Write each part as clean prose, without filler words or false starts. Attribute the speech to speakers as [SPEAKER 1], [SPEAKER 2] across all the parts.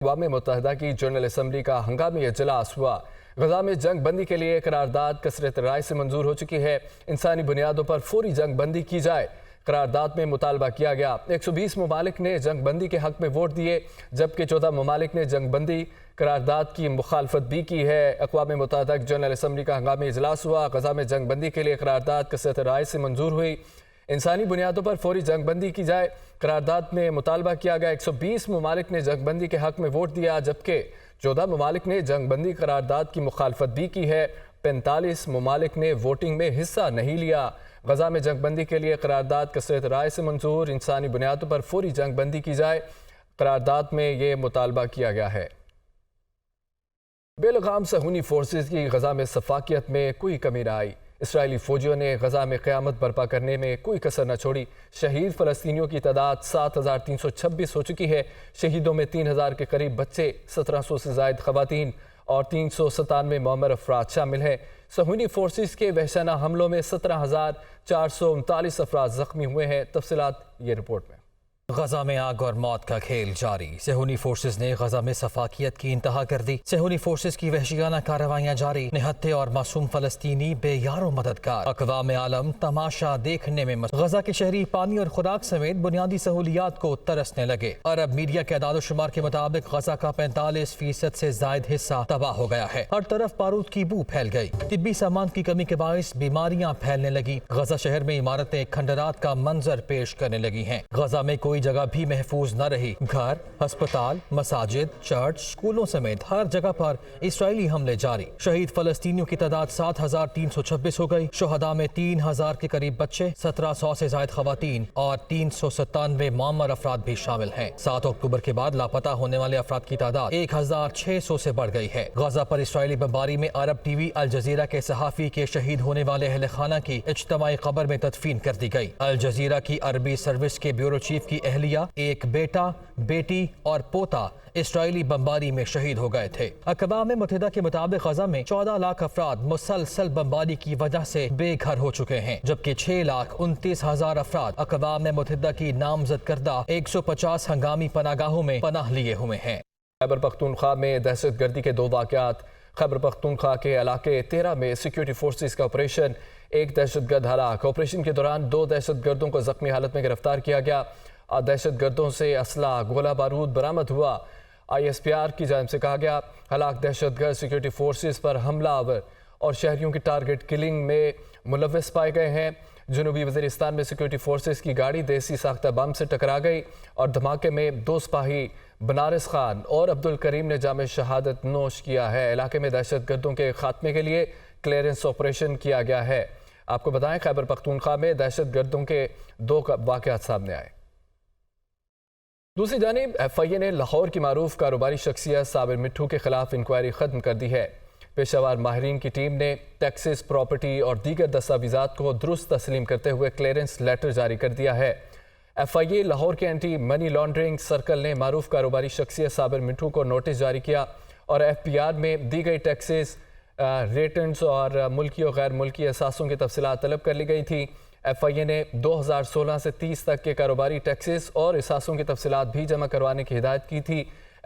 [SPEAKER 1] اقوام متحدہ کی جنرل اسمبلی کا ہنگامی اجلاس ہوا۔ غزہ میں جنگ بندی کے لیے قرارداد کثرت رائے سے منظور ہو چکی ہے۔ انسانی بنیادوں پر فوری جنگ بندی کی جائے۔ قرارداد میں مطالبہ کیا گیا۔ 120 ممالک نے جنگ بندی کے حق میں ووٹ دیے، جبکہ 14 ممالک نے جنگ بندی قرارداد کی مخالفت بھی کی ہے۔ اقوام متحدہ کی جنرل اسمبلی کا ہنگامی اجلاس ہوا۔ غزہ میں جنگ بندی کے لیے قرارداد کثرت رائے سے منظور ہوئی۔ انسانی بنیادوں پر فوری جنگ بندی کی جائے۔ قرارداد میں مطالبہ کیا گیا۔ 120 ممالک نے جنگ بندی کے حق میں ووٹ دیا، جبکہ 14 ممالک نے جنگ بندی قرارداد کی مخالفت بھی کی ہے۔ 45 ممالک نے ووٹنگ میں حصہ نہیں لیا۔ غزہ میں جنگ بندی کے لیے قرارداد کثرت رائے سے منظور، انسانی بنیادوں پر فوری جنگ بندی کی جائے۔ قرارداد میں یہ مطالبہ کیا گیا ہے۔ بے لگام صہیونی فورسز کی غزہ میں سفاکیت میں کوئی کمی نہ آئی۔ اسرائیلی فوجیوں نے غزہ میں قیامت برپا کرنے میں کوئی کسر نہ چھوڑی۔ شہید فلسطینیوں کی تعداد 7326 ہو چکی ہے۔ شہیدوں میں 3000 کے قریب بچے، 1700 سے زائد خواتین اور 397 معمر افراد شامل ہیں۔ صہیونی فورسز کے وحشیانہ حملوں میں 17439 افراد زخمی ہوئے ہیں۔ تفصیلات یہ رپورٹ میں۔
[SPEAKER 2] غزہ میں آگ اور موت کا کھیل جاری۔ صہیونی فورسز نے غزہ میں سفاکیت کی انتہا کر دی۔ صہیونی فورسز کی وحشیانہ کارروائیاں جاری۔ نہتے اور معصوم فلسطینی بے یار و مددگار۔ اقوام عالم تماشا دیکھنے میں غزہ کے شہری پانی اور خوراک سمیت بنیادی سہولیات کو ترسنے لگے۔ عرب میڈیا کے اعداد و شمار کے مطابق غزہ کا 45% سے زائد حصہ تباہ ہو گیا ہے۔ ہر طرف بارود کی بو پھیل گئی۔ طبی سامان کی کمی کے باعث بیماریاں پھیلنے لگی۔ غزہ شہر میں عمارتیں کھنڈرات کا منظر پیش کرنے لگی ہیں۔ غزہ میں کوئی جگہ بھی محفوظ نہ رہی۔ گھر، ہسپتال، مساجد، چرچ، سکولوں سمیت ہر جگہ پر اسرائیلی حملے جاری۔ شہید فلسطینیوں کی تعداد 7326 ہو گئی۔ شہداء میں 3000 کے قریب بچے، 1700 سے زائد خواتین اور 397 معمر افراد بھی شامل ہیں۔ 7 اکتوبر کے بعد لاپتہ ہونے والے افراد کی تعداد 1600 سے بڑھ گئی ہے۔ غزہ پر اسرائیلی بمباری میں عرب ٹی وی الجزیرہ کے صحافی کے شہید ہونے والے اہل خانہ کی اجتماعی قبر میں تدفین کر دی گئی۔ الجزیرہ کی عربی سروس کے بیورو چیف کی اہلیہ، ایک بیٹا، بیٹی اور پوتا اسرائیلی بمباری میں شہید ہو گئے تھے۔ اقوام متحدہ کے مطابق غزہ میں 14 لاکھ افراد مسلسل بمباری کی وجہ سے بے گھر ہو چکے ہیں، جبکہ 6,29,000 افراد اقوام متحدہ کی نامزد کردہ 150 ہنگامی پناہ گاہوں میں پناہ لیے ہوئے ہیں۔
[SPEAKER 1] خیبر پختونخوا میں دہشت گردی کے 2 واقعات۔ خیبر پختونخوا کے علاقے 13 میں سیکیورٹی فورسز کا آپریشن، ایک دہشت گرد ہلاک۔ آپریشن کے دوران 2 دہشت گردوں کو زخمی حالت میں گرفتار کیا گیا۔ دہشت گردوں سے اسلحہ، گولہ بارود برآمد ہوا۔ ISPR کی جانب سے کہا گیا ہلاک دہشت گرد سیکیورٹی فورسز پر حملہ آور اور شہریوں کی ٹارگٹ کلنگ میں ملوث پائے گئے ہیں۔ جنوبی وزیرستان میں سیکیورٹی فورسز کی گاڑی دیسی ساختہ بم سے ٹکرا گئی اور دھماکے میں 2 سپاہی بنارس خان اور عبدالکریم نے جام شہادت نوش کیا ہے۔ علاقے میں دہشت گردوں کے خاتمے کے لیے کلیئرنس آپریشن کیا گیا ہے۔ آپ کو بتائیں خیبر پختونخوا میں دہشت گردوں کے 2 واقعات سامنے آئے۔ دوسری جانب FIA نے لاہور کی معروف کاروباری شخصیت صابر مٹھو کے خلاف انکوائری ختم کر دی ہے۔ پیشہ ور ماہرین کی ٹیم نے ٹیکسز، پراپرٹی اور دیگر دستاویزات کو درست تسلیم کرتے ہوئے کلیئرنس لیٹر جاری کر دیا ہے۔ FIA لاہور کے اینٹی منی لانڈرنگ سرکل نے معروف کاروباری شخصیت صابر مٹھو کو نوٹس جاری کیا اور FPR میں دی گئی ٹیکسز، ریٹرنز اور ملکی اور غیر ملکی اثاثوں کی تفصیلات طلب کر لی گئی تھی۔ FIA نے 2016 سے 30 تک کے کاروباری ٹیکسز اور اثاثوں کی تفصیلات بھی جمع کروانے کی ہدایت کی تھی۔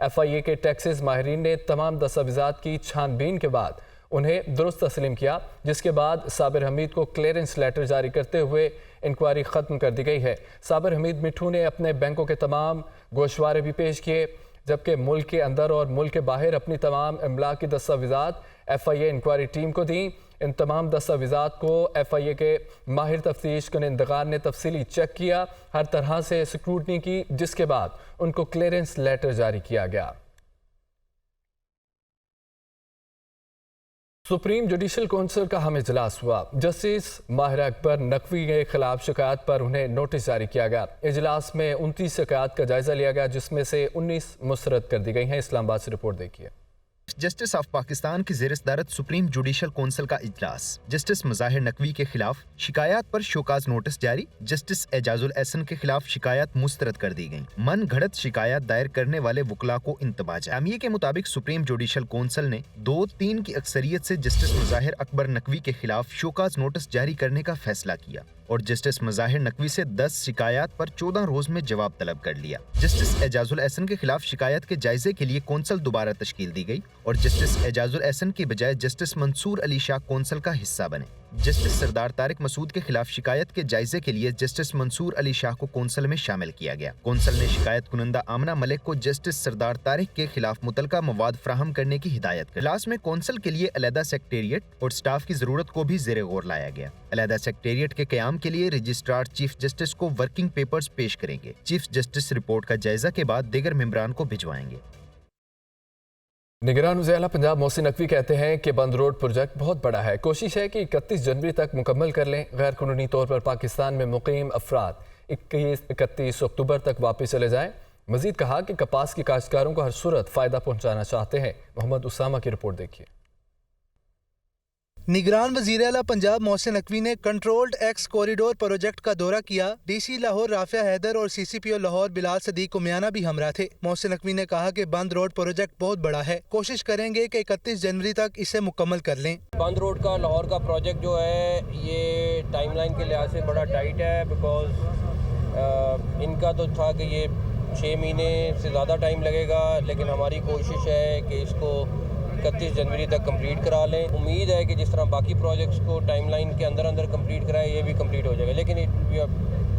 [SPEAKER 1] FIA کے ٹیکسز ماہرین نے تمام دستاویزات کی چھان بین کے بعد انہیں درست تسلیم کیا، جس کے بعد صابر حمید کو کلیئرنس لیٹر جاری کرتے ہوئے انکوائری ختم کر دی گئی ہے۔ صابر حمید مٹھو نے اپنے بینکوں کے تمام گوشوارے بھی پیش کیے، جبکہ ملک کے اندر اور ملک کے باہر اپنی تمام املاک کی دستاویزات FIA انکوائری ٹیم کو دیں۔ ان تمام دستاویزات کو FIA کے ماہر تفتیش کنندگان نے تفصیلی چیک کیا، ہر طرح سے سکروٹنی کی، جس کے بعد ان کو کلیئرنس لیٹر جاری کیا گیا۔ سپریم جوڈیشل کونسل کا اہم اجلاس ہوا۔ جسٹس ماہر اکبر نقوی کے خلاف شکایات پر انہیں نوٹس جاری کیا گیا۔ اجلاس میں 29 شکایات کا جائزہ لیا گیا، جس میں سے 19 مسترد کر دی گئی ہیں۔ اسلام آباد سے رپورٹ دیکھیے۔
[SPEAKER 3] جسٹس آف پاکستان کی زیر صدارت سپریم جوڈیشل کونسل کا اجلاس۔ جسٹس مظاہر نقوی کے خلاف شکایات پر شوکاز نوٹس جاری۔ جسٹس اعجاز الاحسن کے خلاف شکایات مسترد کر دی گئیں۔ من گھڑت شکایات دائر کرنے والے وکلاء کو انتباہ جاری۔ اعلامیے کے مطابق سپریم جوڈیشل کونسل نے 2-3 کی اکثریت سے جسٹس مظاہر اکبر نقوی کے خلاف شوکاز نوٹس جاری کرنے کا فیصلہ کیا۔ और जस्टिस मुजाहिर नकवी से 10 शिकायत पर 14 रोज में जवाब तलब कर लिया। जस्टिस एजाजुल एहसन के खिलाफ शिकायत के जायजे के लिए कौंसल दोबारा तश्कील दी गई और जस्टिस एजाजुल एहसन की बजाय जस्टिस मंसूर अली शाह कौंसल का हिस्सा बने। जस्टिस सरदार तारिक मसूद के खिलाफ शिकायत के जायजे के लिए जस्टिस मंसूर अली शाह को कौंसल में शामिल किया गया। कौंसल ने शिकायत कुनंदा आमना मलिक को जस्टिस सरदार तारिक के खिलाफ मुतलका मवाद फ्राहम करने की हिदायत कर। इजलास में कौंसल के लिए अलहदा सेक्रेटेरिएट और स्टाफ की जरूरत को भी ज़ेरे गौर लाया गया। अलहदा सेक्रेटेरिएट के क़याम के लिए रजिस्ट्रार चीफ जस्टिस को वर्किंग पेपर्स पेश करेंगे। चीफ जस्टिस रिपोर्ट का जायजा के बाद दीगर मेंबरान को भिजवाएंगे।
[SPEAKER 1] निगरान वज़ीर आला पंजाब मोहसिन नकवी कहते हैं कि बंद रोड प्रोजेक्ट बहुत बड़ा है। कोशिश है कि 31 जनवरी तक मुकम्मल कर लें। गैर कानूनी तौर पर पाकिस्तान में मुकीम अफराद 31 अक्टूबर तक वापस चले जाएं। मजीद कहा कि कपास की काश्तकारों को हर सूरत फ़ायदा पहुँचाना चाहते हैं। मोहम्मद उसामा की रिपोर्ट देखिए।
[SPEAKER 4] निगरान वज़ीर आला पंजाब मोहसिन नकवी ने कंट्रोल्ड एक्स कॉरिडोर प्रोजेक्ट का दौरा किया। डीसी लाहौर राफिया हैदर और सीसीपीओ लाहौर बिलाल सदीक उमियाना भी हमरा थे। मोहसिन नकवी ने कहा कि बंद रोड प्रोजेक्ट बहुत बड़ा है, कोशिश करेंगे कि 31 जनवरी तक इसे मुकम्मल कर लें।
[SPEAKER 5] बंद रोड का लाहौर का प्रोजेक्ट जो है ये टाइमलाइन के लिहाज से बड़ा टाइट है, बिकॉज इनका तो था कि ये 6 महीने से ज़्यादा टाइम लगेगा, लेकिन हमारी कोशिश है कि इसको 31 जनवरी तक कंप्लीट करा लें। उम्मीद है कि जिस तरह बाकी प्रोजेक्ट्स को टाइमलाइन के अंदर कंप्लीट कराए, ये भी कंप्लीट हो जाएगा, लेकिन it will be a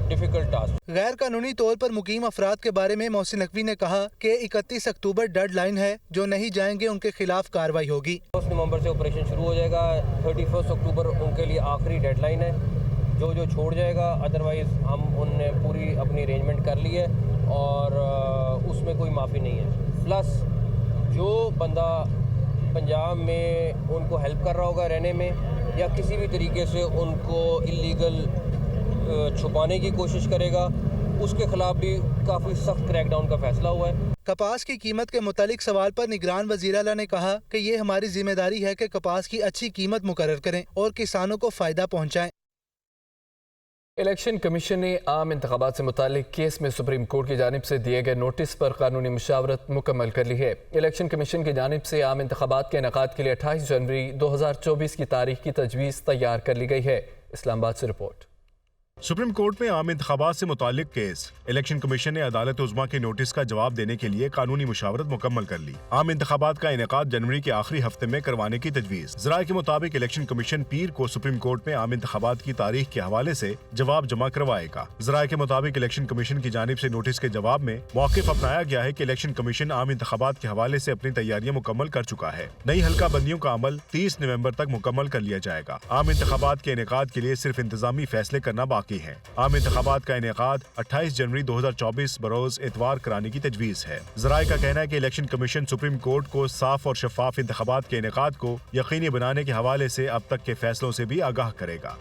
[SPEAKER 5] difficult task.
[SPEAKER 4] गैर कानूनी तौर पर मुकीम अफराद के बारे में मोहसिन नकवी ने कहा कि 31 अक्टूबर डेडलाइन है, जो नहीं जाएंगे उनके खिलाफ कार्रवाई होगी।
[SPEAKER 5] 1 नवंबर से ऑपरेशन शुरू हो जाएगा। 31 अक्टूबर उनके लिए आखिरी डेडलाइन है। जो छोड़ जाएगा, अदरवाइज़ हम उनने पूरी अपनी अरेंजमेंट कर ली है और उसमें कोई माफ़ी नहीं है। प्लस जो बंदा पंजाब में उनको हेल्प कर रहा होगा रहने में या किसी भी तरीके से उनको इलीगल छुपाने की कोशिश करेगा, उसके खिलाफ भी काफ़ी सख्त क्रैकडाउन का फैसला हुआ है।
[SPEAKER 4] कपास की कीमत के मुतालिक सवाल पर निगरान वज़ीर आला ने कहा कि ये हमारी जिम्मेदारी है कि कपास की अच्छी कीमत मुकर्रर करें और किसानों को फ़ायदा पहुँचाएं।
[SPEAKER 1] इलेक्शन कमीशन ने आम इंतखाबात से मुतालिक केस में सुप्रीम कोर्ट की जानिब से दिए गए नोटिस पर कानूनी मुशावरत मुकम्मल कर ली है। इलेक्शन कमीशन की जानिब से आम इंतखाबात के इनेकाद के लिए 28 जनवरी 2024 की तारीख की तजवीज़ तैयार कर ली गई है। इस्लामाबाद से रिपोर्ट।
[SPEAKER 6] सुप्रीम कोर्ट में आम इंतखाबात से मुतालिक केस। इलेक्शन कमीशन ने अदालत उज़्मा के नोटिस का जवाब देने के लिए कानूनी मुशावरत मुकम्मल कर ली। आम इंतखाबात का इनेकाद जनवरी के आखिरी हफ्ते में करवाने की तजवीज़। ज़राए के मुताबिक इलेक्शन कमीशन पीर को सुप्रीम कोर्ट में आम इंतखाबात की तारीख के हवाले से जवाब जमा करवाएगा। ज़राए के मुताबिक इलेक्शन कमीशन की जानिब से नोटिस के जवाब में मौक़िफ़ अपनाया गया है कि इलेक्शन कमीशन आम इंतखाबात के हवाले से अपनी तैयारियां मुकम्मल कर चुका है। नई हल्का बंदियों का अमल 30 नवंबर तक मुकम्मल कर लिया जाएगा। आम इंतखाबात के इनेकाद के लिए सिर्फ इंतजामी फैसले करना बाकी है। आम इंतखाबात का इनेकाद 28 जनवरी 2024 बरोज इतवार कराने की तजवीज़ है। ज़राए का कहना है कि इलेक्शन कमीशन सुप्रीम कोर्ट को साफ और शफाफ इंतखाबात के इनेकाद को यकीनी बनाने के हवाले से अब तक के फैसलों से भी आगाह करेगा।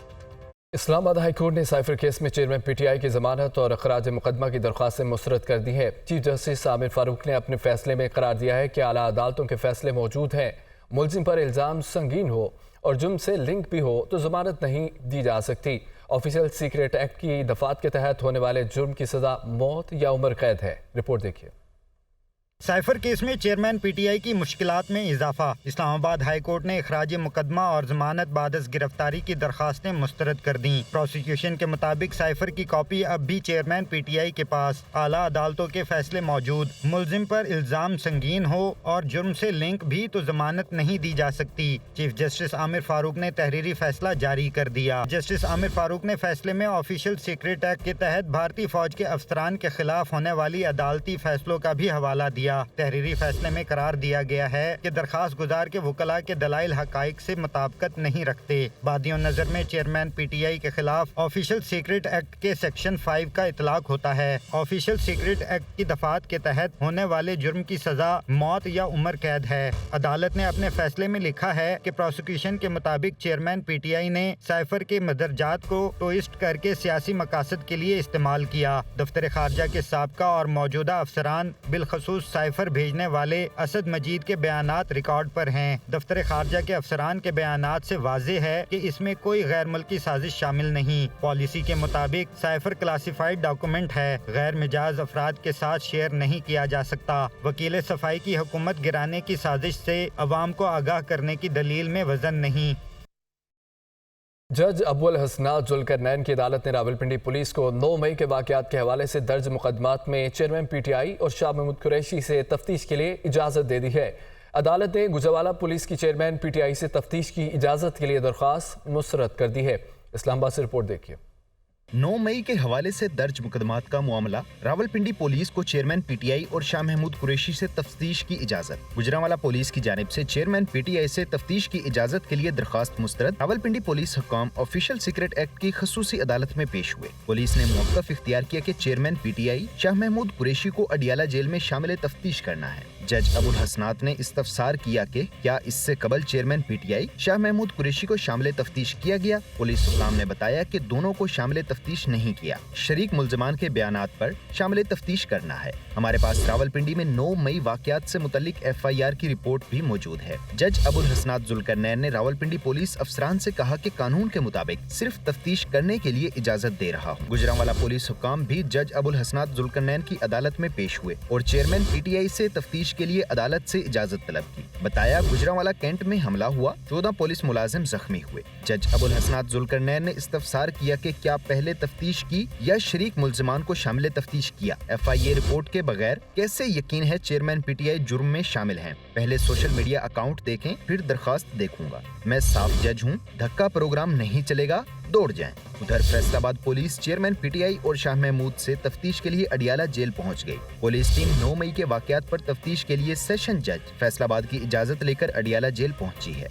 [SPEAKER 1] इस्लामाबाद हाई कोर्ट ने साइफर केस में चेयरमैन पीटीआई की जमानत और अखराज मुकदमा की दरख्वास्तें मुस्तरद कर दी है। चीफ जस्टिस आमिर फारूक ने अपने फैसले में करार दिया है कि आला अदालतों के फैसले मौजूद हैं। मुलजिम पर इल्ज़ाम संगीन हो और जुर्म से लिंक भी हो तो जमानत नहीं दी जा सकती। ऑफिशियल सीक्रेट एक्ट की दफात के तहत होने वाले जुर्म की सज़ा मौत या उम्र कैद है। रिपोर्ट देखिए।
[SPEAKER 7] साइफर केस में चेयरमैन पीटीआई की मुश्किलात में इजाफा। इस्लामाबाद हाई कोर्ट ने इखराज मुकदमा और जमानत बादस गिरफ्तारी की दरखास्तें मुस्तरद कर दी। प्रोसिक्यूशन के मुताबिक साइफर की कॉपी अब भी चेयरमैन पीटीआई के पास। आला अदालतों के फैसले मौजूद। मुलजिम पर इल्जाम संगीन हो और जुर्म से लिंक भी तो जमानत नहीं दी जा सकती। चीफ जस्टिस आमिर फारूक ने तहरीरी फैसला जारी कर दिया। जस्टिस आमिर फारूक ने फैसले में ऑफिशियल सीक्रेट एक्ट के तहत भारतीय फौज के अफसरान के खिलाफ होने वाली अदालती फैसलों का भी हवाला दिया। तहरीरी फैसले में करार दिया गया है कि दरखास्त गुजार के वकला के दलाइल हकाइक से मुताबिकत नहीं रखते। बादियों नजर में चेयरमैन पीटीआई के खिलाफ ऑफिशियल सीक्रेट एक्ट के सेक्शन 5 का इतलाक होता है। ऑफिशियल सीक्रेट एक्ट की दफात के तहत होने वाले जुर्म की सजा मौत या उम्र कैद है। अदालत ने अपने फैसले में लिखा है कि प्रोसिक्यूशन के मुताबिक चेयरमैन पीटीआई ने साइफर के मदरजात को ट्विस्ट करके सियासी मकासद के लिए इस्तेमाल किया। दफ्तर खारजा के साबका और मौजूदा अफसरान बिलखसूस साइफर भेजने वाले असद मजीद के बयानात रिकॉर्ड पर हैं। दफ्तर खारजा के अफसरान के बयानात से वाज़ेह है कि इसमें कोई गैर मुल्की साजिश शामिल नहीं। पॉलिसी के मुताबिक साइफर क्लासिफाइड डॉक्यूमेंट है, गैर मिजाज अफराद के साथ शेयर नहीं किया जा सकता। वकील सफाई की हुकूमत गिराने की साजिश से अवाम को आगाह करने की दलील में वजन नहीं।
[SPEAKER 1] जज अबुल हसनात जुल्करनैन की अदालत ने रावलपिंडी पुलिस को 9 मई के वाक़यात के हवाले से दर्ज मुकदमात में चेयरमैन PTI और शाह महमूद कुरैशी से तफ्तीश के लिए इजाज़त दे दी है। अदालत ने गुजरावाला पुलिस की चेयरमैन PTI से तफ्तीश की इजाज़त के लिए दरख्वास्त मुस्तरद कर दी है। इस्लामाबाद से रिपोर्ट देखिए।
[SPEAKER 3] 9 मई के हवाले से दर्ज मुकदमात का मामला रावलपिंडी पुलिस को चेयरमैन PTI और शाह महमूद कुरैशी से तफ्तीश की इजाजत। गुजरांवाला पुलिस की जानिब से चेयरमैन PTI से तफ्तीश की इजाजत के लिए दरखास्त मुस्तरद रावलपिंडी पुलिस हुक्काम ऑफिशियल सीक्रेट एक्ट की खसूसी अदालत में पेश हुए। पुलिस ने मौक़िफ़ इख्तियार किया कि चेयरमैन PTI शाह महमूद कुरैशी को अडियाला जेल में शामिल तफ्तीश करना है। जज अबुल हसनात ने इस्तफसार किया कि क्या इससे कबल चेयरमैन PTI शाह महमूद कुरैशी को शामिल तफ्तीश किया गया। पुलिस हुक्काम ने बताया कि दोनों को शामिल तफ्तीश नहीं किया, शरीक मुल्ज़मान के बयानात पर शामिल तफ्तीश करना है। हमारे पास रावलपिंडी में 9 मई वाक़यात से मुतल्लिक FIR की रिपोर्ट भी मौजूद है। जज अबुल हसनात जुल्करनैन ने रावलपिंडी पुलिस अफसरान से कहा कि कानून के मुताबिक सिर्फ तफ्तीश करने के लिए इजाजत दे रहा हूँ। गुजरांवाला पुलिस हुक्काम भी जज अबुल हसनात जुल्करनैन की अदालत में पेश हुए और चेयरमैन PTI से तफ्तीश के लिए अदालत से इजाजत तलब की। बताया गुजरांवाला कैंट में हमला हुआ, 14 पुलिस मुलाजिम जख्मी हुए। जज अबुल हसनात जुल्करनैन ने इस्तफसार किया कि क्या पहले तफ्तीश की या शरीक मुल्ज़मान को शामिल तफ्तीश किया। FIA रिपोर्ट के बगैर कैसे यकीन है चेयरमैन PTI जुर्म में शामिल हैं। पहले सोशल मीडिया अकाउंट देखें, फिर दरखास्त देखूंगा। मैं साफ जज हूँ, धक्का प्रोग्राम नहीं चलेगा, दौड़ जाएं। उधर फैसलाबाद पुलिस चेयरमैन PTI और शाह महमूद से तफ्तीश के लिए अडियाला जेल पहुंच गई। पुलिस टीम 9 मई के वाक़यात पर तफ्तीश के लिए सेशन जज फैसलाबाद की इजाजत लेकर अडियाला जेल पहुंची है।